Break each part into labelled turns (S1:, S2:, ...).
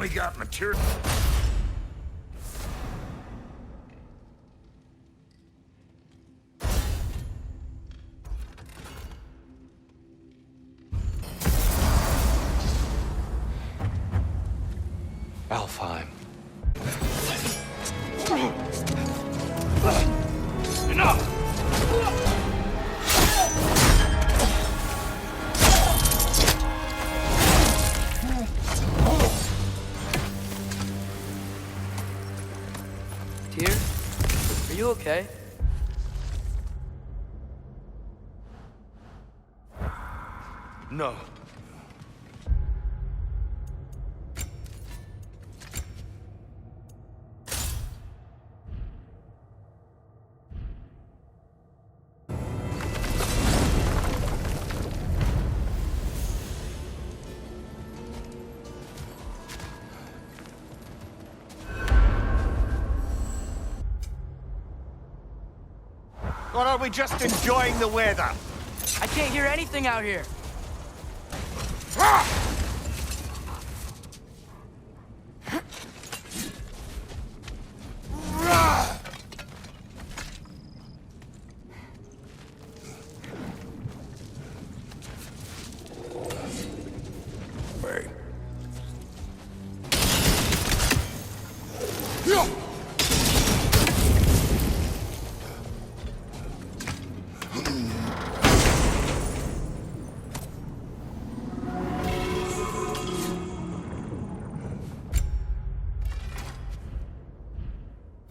S1: only got material.
S2: Alfheim.
S1: Enough!
S3: Tyr, are you okay?
S1: No.
S4: Or are we just enjoying the weather?
S3: I can't hear anything out here.
S1: Wait.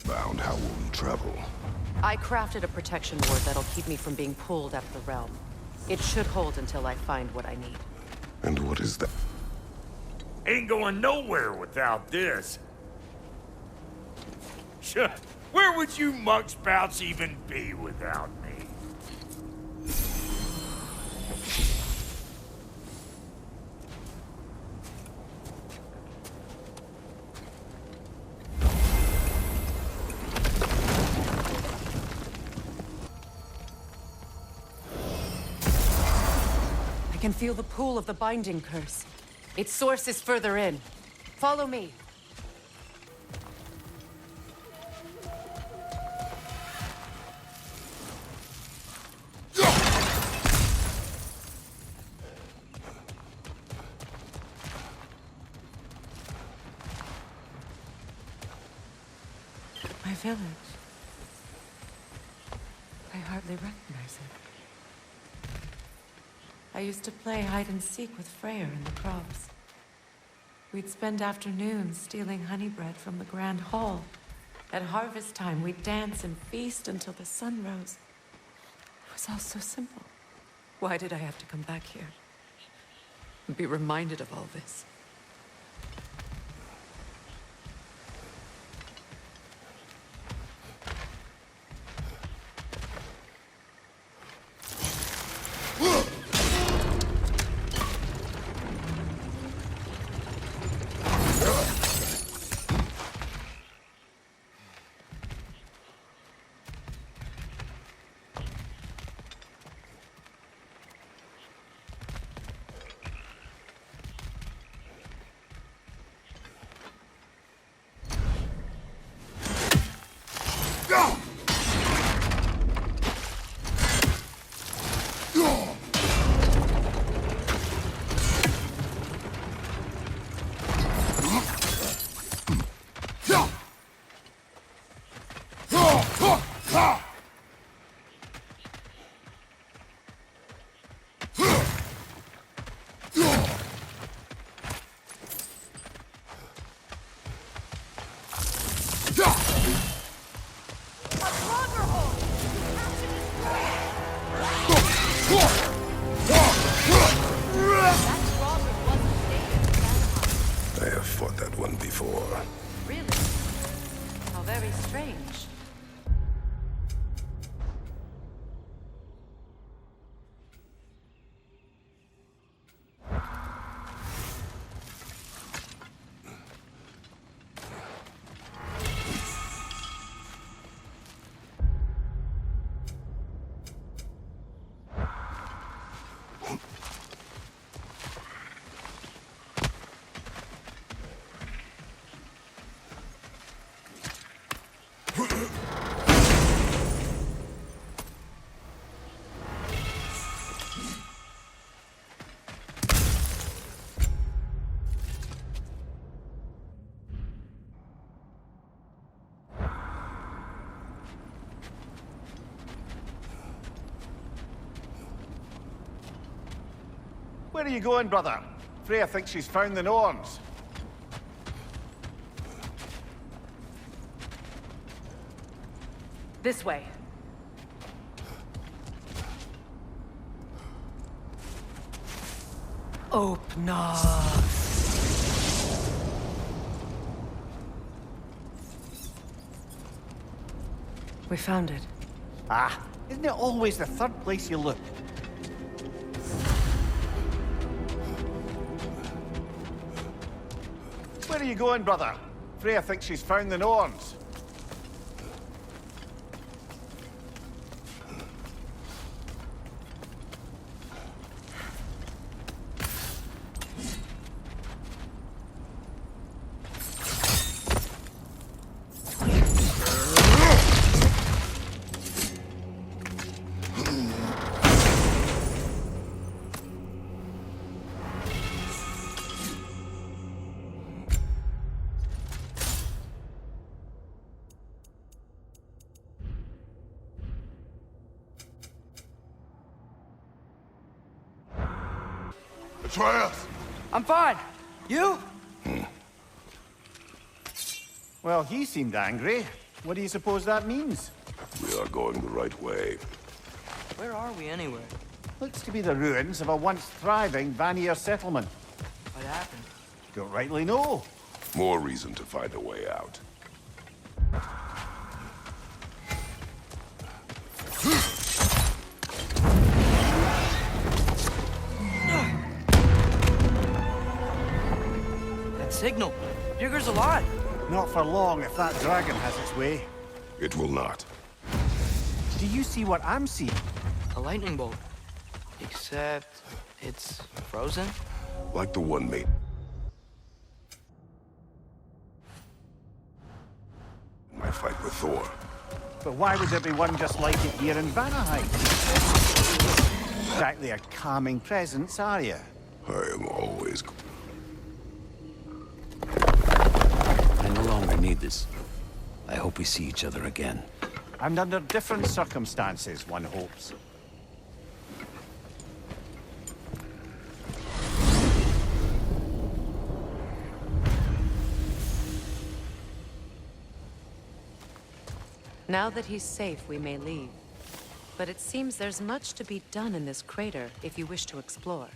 S1: Bound, how will we travel?
S5: I crafted a protection ward that'll keep me from being pulled out of the realm. It should hold until I find what I need.
S1: And what is that? Ain't going nowhere without this. Sure. Where would you muckspouts even be without me?
S5: I can feel the pull of the binding curse. Its source is further in. Follow me. My village. I hardly recognize it. I used to play hide and seek with Freyr in the crops. We'd spend afternoons stealing honey bread from the Grand Hall. At harvest time, we'd dance and feast until the sun rose. It was all so simple. Why did I have to come back here? And be reminded of all this?
S4: Where are you going, brother? Freya thinks she's found the Norns.
S5: This way. Open up. We found it.
S4: Ah, isn't it always the third place you look? Where are you going, brother? Freya thinks she's found the Norns.
S1: Atreus!
S3: I'm fine. You?
S4: Well, he seemed angry. What do you suppose that means?
S1: We are going the right way.
S3: Where are we anyway?
S4: Looks to be the ruins of a once thriving Vanir settlement.
S3: What happened?
S4: Don't rightly know.
S1: More reason to find a way out.
S3: That signal. Bugger's alive.
S4: Not for long if that dragon has its way.
S1: It will not.
S4: Do you see what I'm seeing?
S3: A lightning bolt. Except it's frozen?
S1: Like the one made. My fight with Thor.
S4: But why would there be one just like it here in Vanaheim? Exactly a calming presence, are you?
S1: I am always...
S2: I no longer need this. I hope we see each other again.
S4: And under different circumstances, one hopes.
S5: Now that he's safe, we may leave. But it seems there's much to be done in this crater if you wish to explore.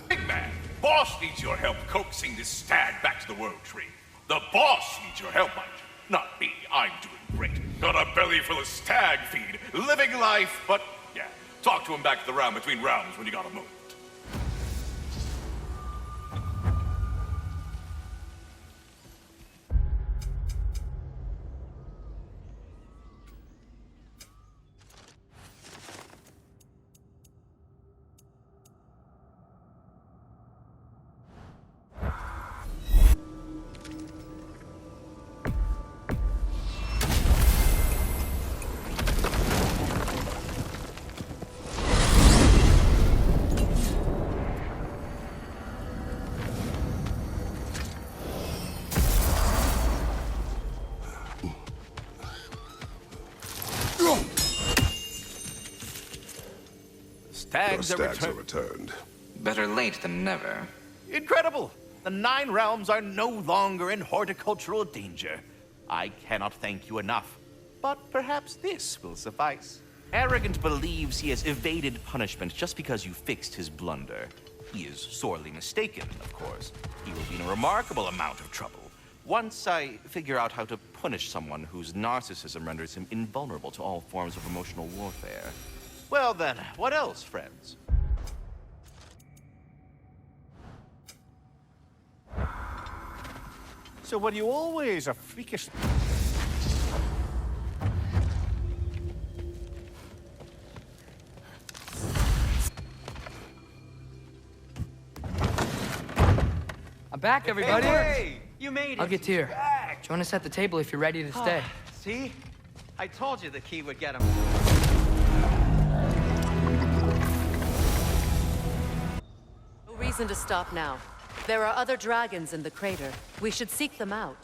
S6: Big man, boss needs your help coaxing this stag back to the World Tree. The boss needs your help, mind you. Not me, I'm doing great. Got a belly full of stag feed, living life, but yeah, talk to him back to the round between rounds when you got a moment.
S1: Your stags are returned.
S7: Better late than never.
S8: Incredible! The Nine Realms are no longer in horticultural danger. I cannot thank you enough. But perhaps this will suffice. Arrogant believes he has evaded punishment just because you fixed his blunder. He is sorely mistaken, of course. He will be in a remarkable amount of trouble once I figure out how to punish someone whose narcissism renders him invulnerable to all forms of emotional warfare. Well then, what else, friends?
S4: So were you always a freakish...
S3: I'm back, everybody.
S9: Hey, you made it.
S3: I'll get here. Join us at the table if you're ready to stay.
S9: See? I told you the key would get him.
S5: No reason to stop now. There are other dragons in the crater. We should seek them out.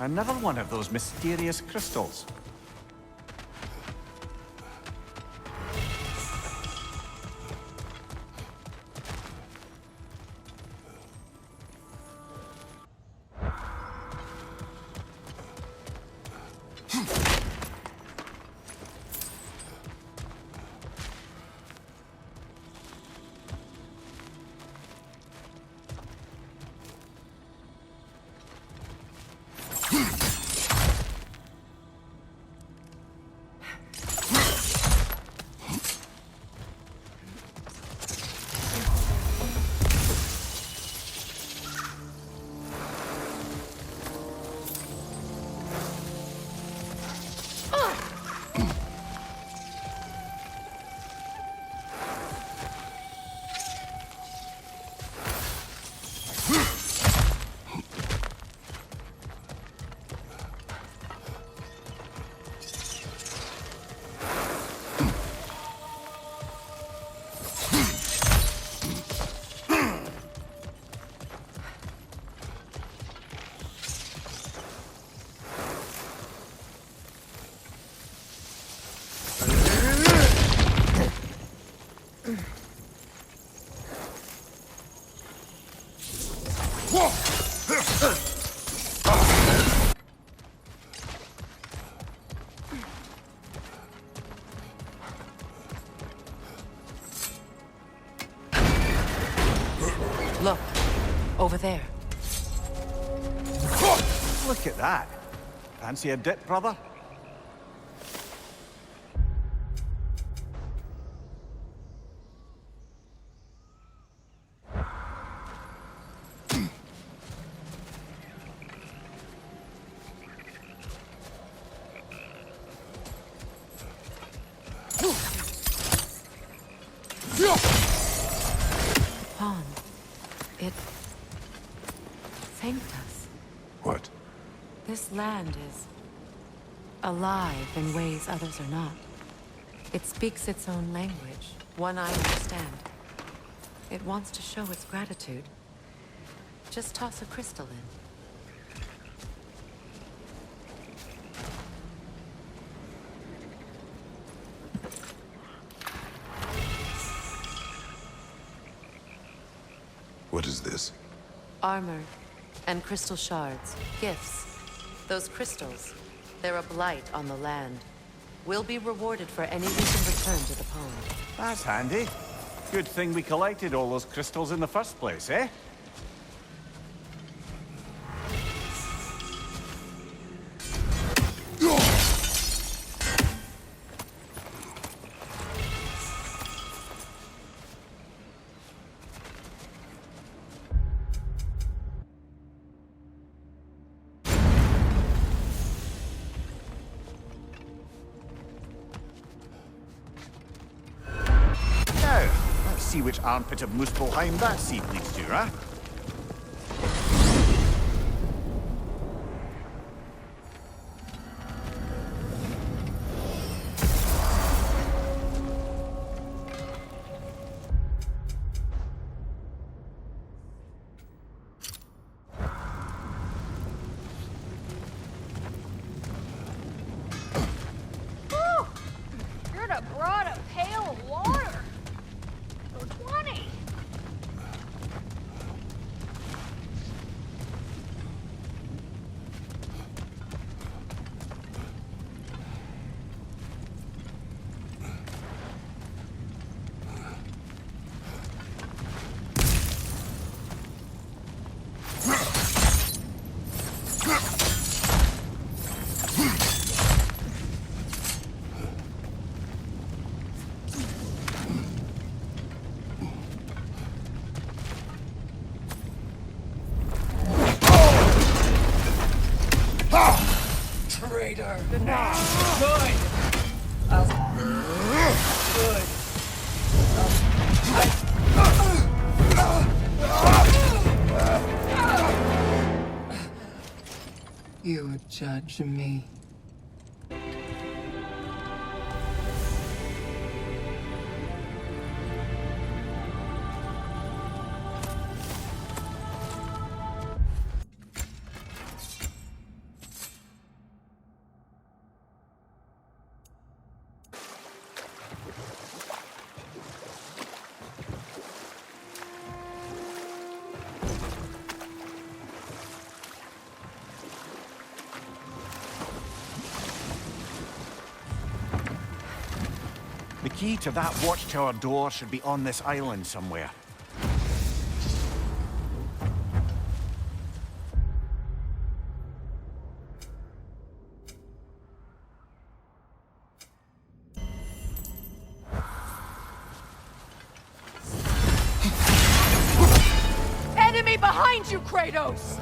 S4: Another one of those mysterious crystals.
S5: Look, over there.
S4: Look at that. Fancy a dip, brother?
S5: Pond. It thanked us.
S1: What?
S5: This land is alive in ways others are not. It speaks its own language, one I understand. It wants to show its gratitude. Just toss a crystal in.
S1: What is this?
S5: Armor and crystal shards, gifts. Those crystals, they're a blight on the land. We'll be rewarded for any we can return to the pond.
S4: That's handy. Good thing we collected all those crystals in the first place, eh? Now, let's see which armpit of Muspelheim that seed leads to, huh?
S10: You'd have brought a pail of water. For 20.
S3: Traitor.
S10: Good night.
S3: Good. Good.
S11: You would judge me.
S4: The key to that watchtower door should be on this island somewhere.
S10: Enemy behind you, Kratos!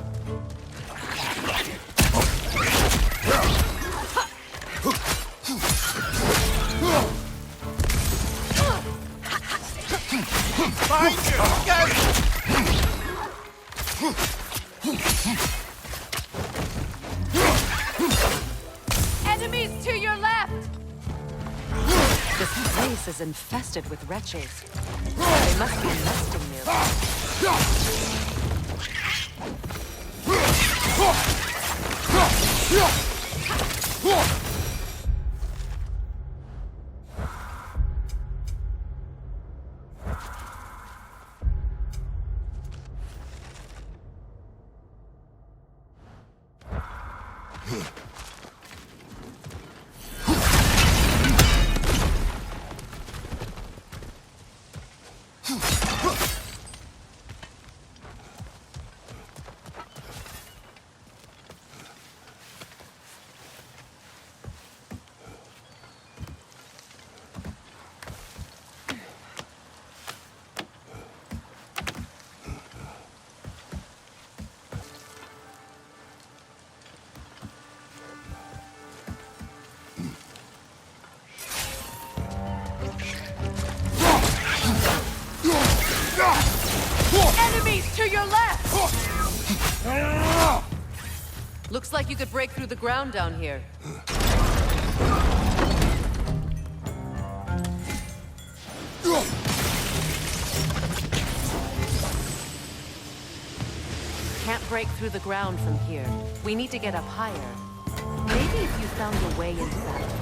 S8: Behind you! Go!
S10: Enemies to your left!
S5: This place is infested with wretches. They must be nesting nearby.
S10: Enemies to your left!
S5: Looks like you could break through the ground down here. Can't break through the ground from here. We need to get up higher. Maybe if you found a way into that.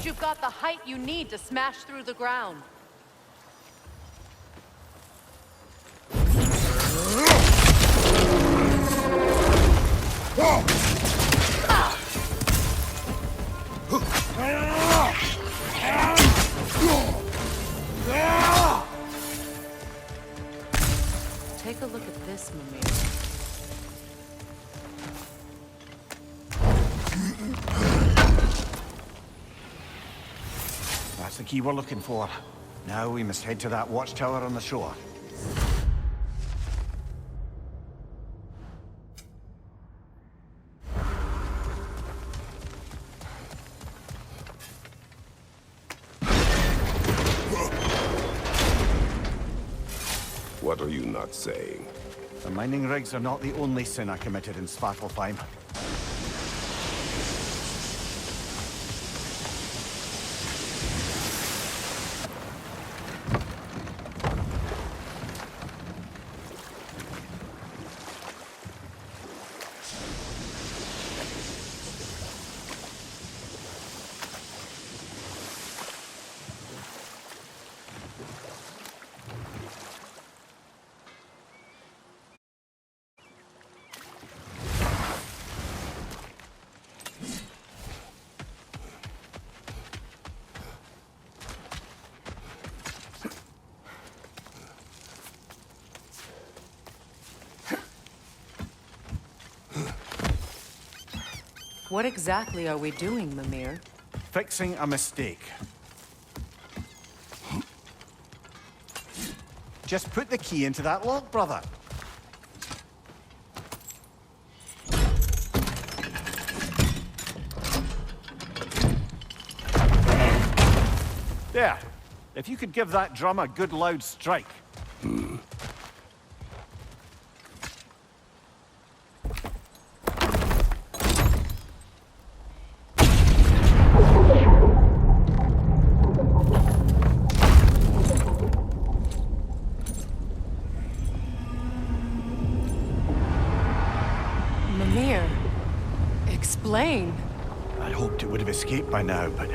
S5: You've got the height you need to smash through the ground. Take a look at this, Mimir.
S4: That's the key we're looking for. Now we must head to that watchtower on the shore.
S12: What are you not saying?
S4: The mining rigs are not the only sin I committed in Svartalfheim.
S5: What exactly are we doing, Mimir?
S4: Fixing a mistake. Just put the key into that lock, brother. There. If you could give that drum a good loud strike.
S5: Mimir, explain.
S4: I hoped it would have escaped by now, but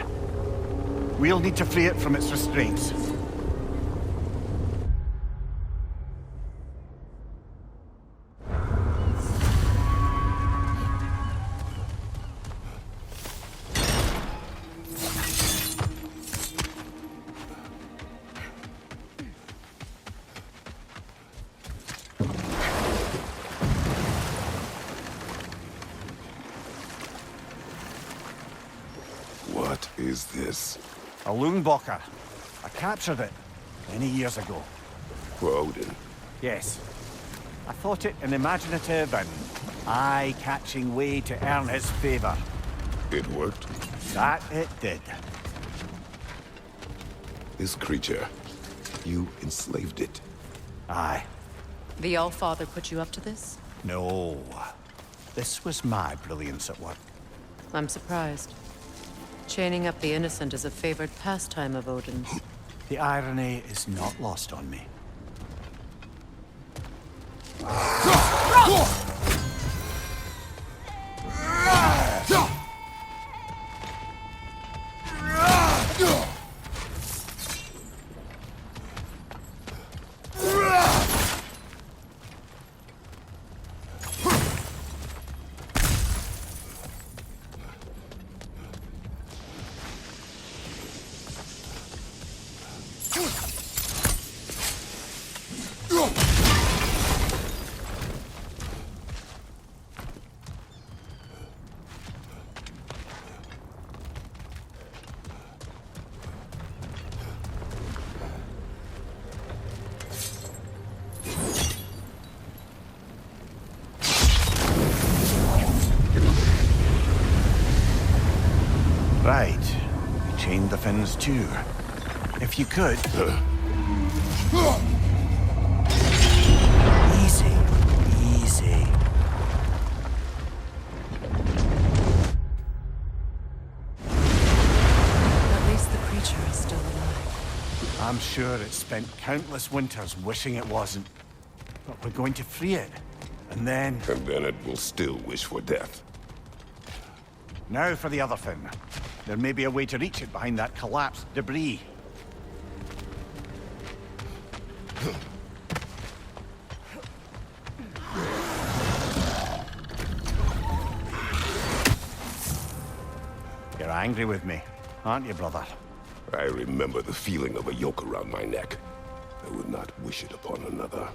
S4: we'll need to free it from its restraints.
S12: What is this?
S4: A Loonbocker. I captured it many years ago.
S12: For Odin.
S4: Yes. I thought it an imaginative and eye-catching way to earn his favor.
S12: It worked?
S4: That it did.
S12: This creature, you enslaved it.
S4: Aye.
S5: The Allfather put you up to this?
S4: No. This was my brilliance at work.
S5: I'm surprised. Chaining up the innocent is a favored pastime of Odin's.
S4: The irony is not lost on me. Right. You chained the fins too. If you could... Easy. Easy.
S5: At least the creature is still alive.
S4: I'm sure it spent countless winters wishing it wasn't. But we're going to free it. And then...
S12: And then it will still wish for death.
S4: Now for the other fin. There may be a way to reach it behind that collapsed debris. You're angry with me, aren't you, brother?
S12: I remember the feeling of a yoke around my neck. I would not wish it upon another.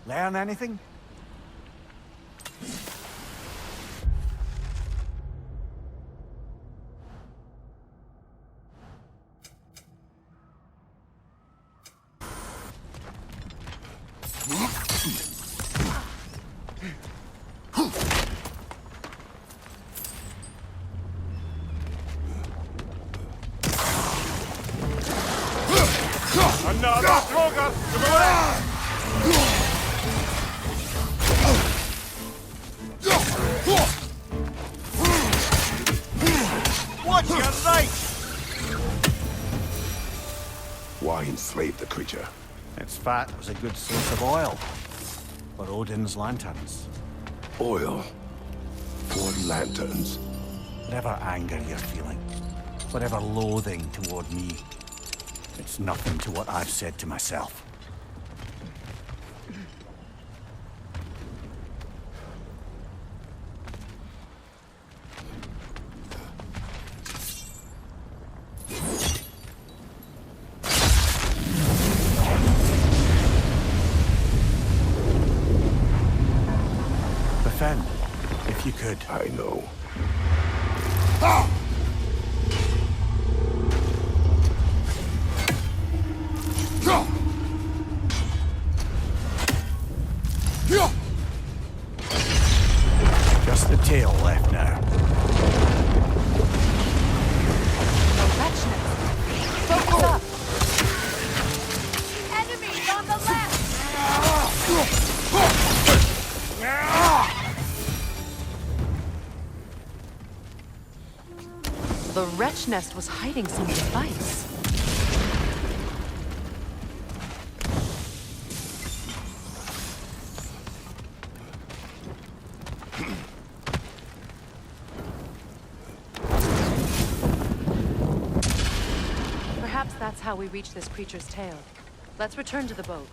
S4: Learn anything? Another Stroger! Watch your right!
S12: Why enslave the creature?
S4: Its fat was a good source of oil for Odin's lanterns.
S12: Oil. For lanterns.
S4: Whatever anger you're feeling, whatever loathing toward me, it's nothing to what I've said to myself. in, if you could.
S12: I know.
S4: Just the tail left now.
S5: Focus up!
S10: Enemies on the left!
S5: The wretch nest was hiding some device. Perhaps that's how we reach this creature's tail. Let's return to the boat.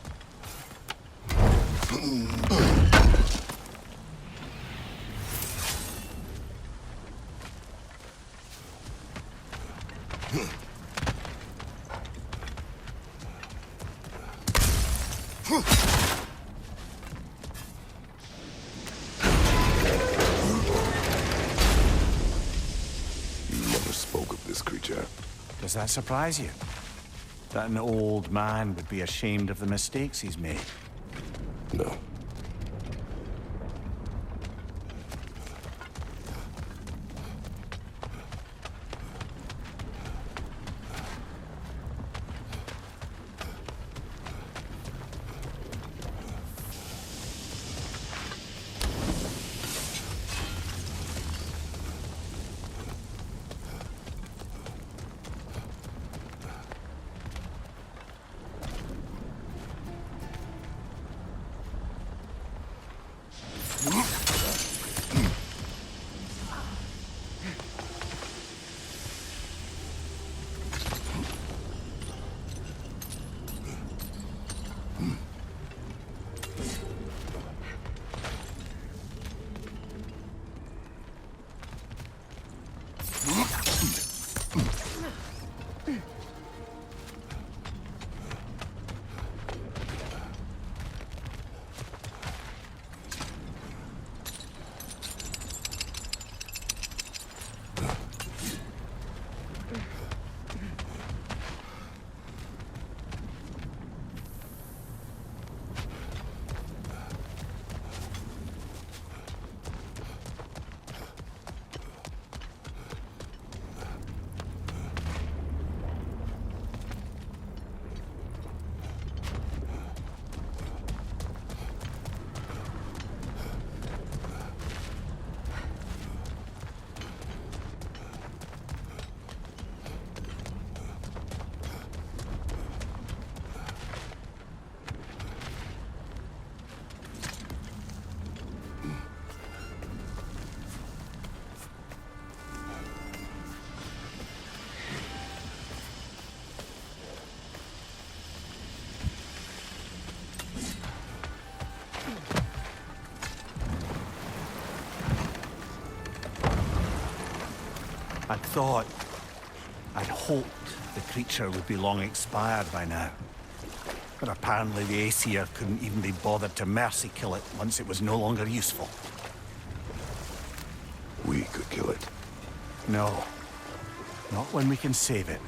S4: Does that surprise you? That an old man would be ashamed of the mistakes he's made?
S12: No.
S4: I'd hoped the creature would be long expired by now. But apparently the Aesir couldn't even be bothered to mercy kill it once it was no longer useful.
S12: We could kill it.
S4: No. Not when we can save it.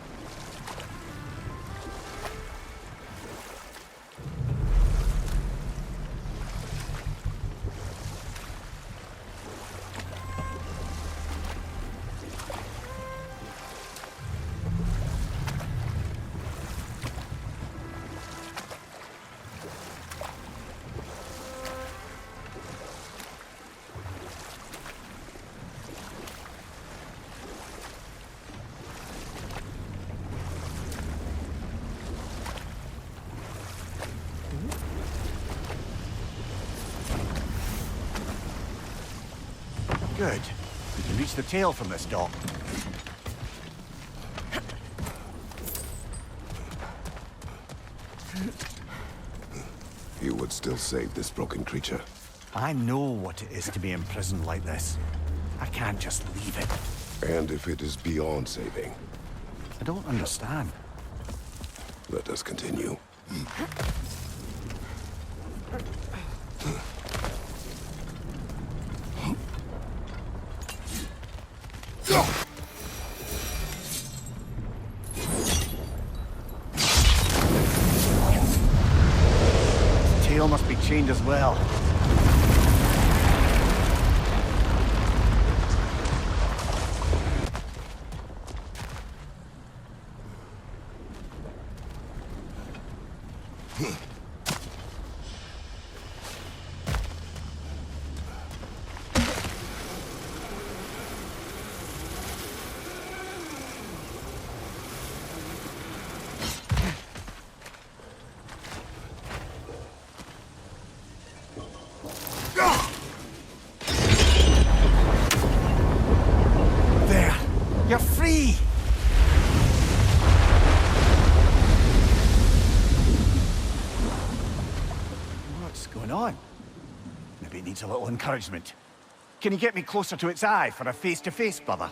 S4: Good. We can reach the tail from this dock.
S12: You would still save this broken creature.
S4: I know what it is to be imprisoned like this. I can't just leave it.
S12: And if it is beyond saving?
S4: I don't understand.
S12: Let us continue.
S4: mind as well. There! You're free! What's going on? Maybe it needs a little encouragement. Can you get me closer to its eye for a face-to-face, brother?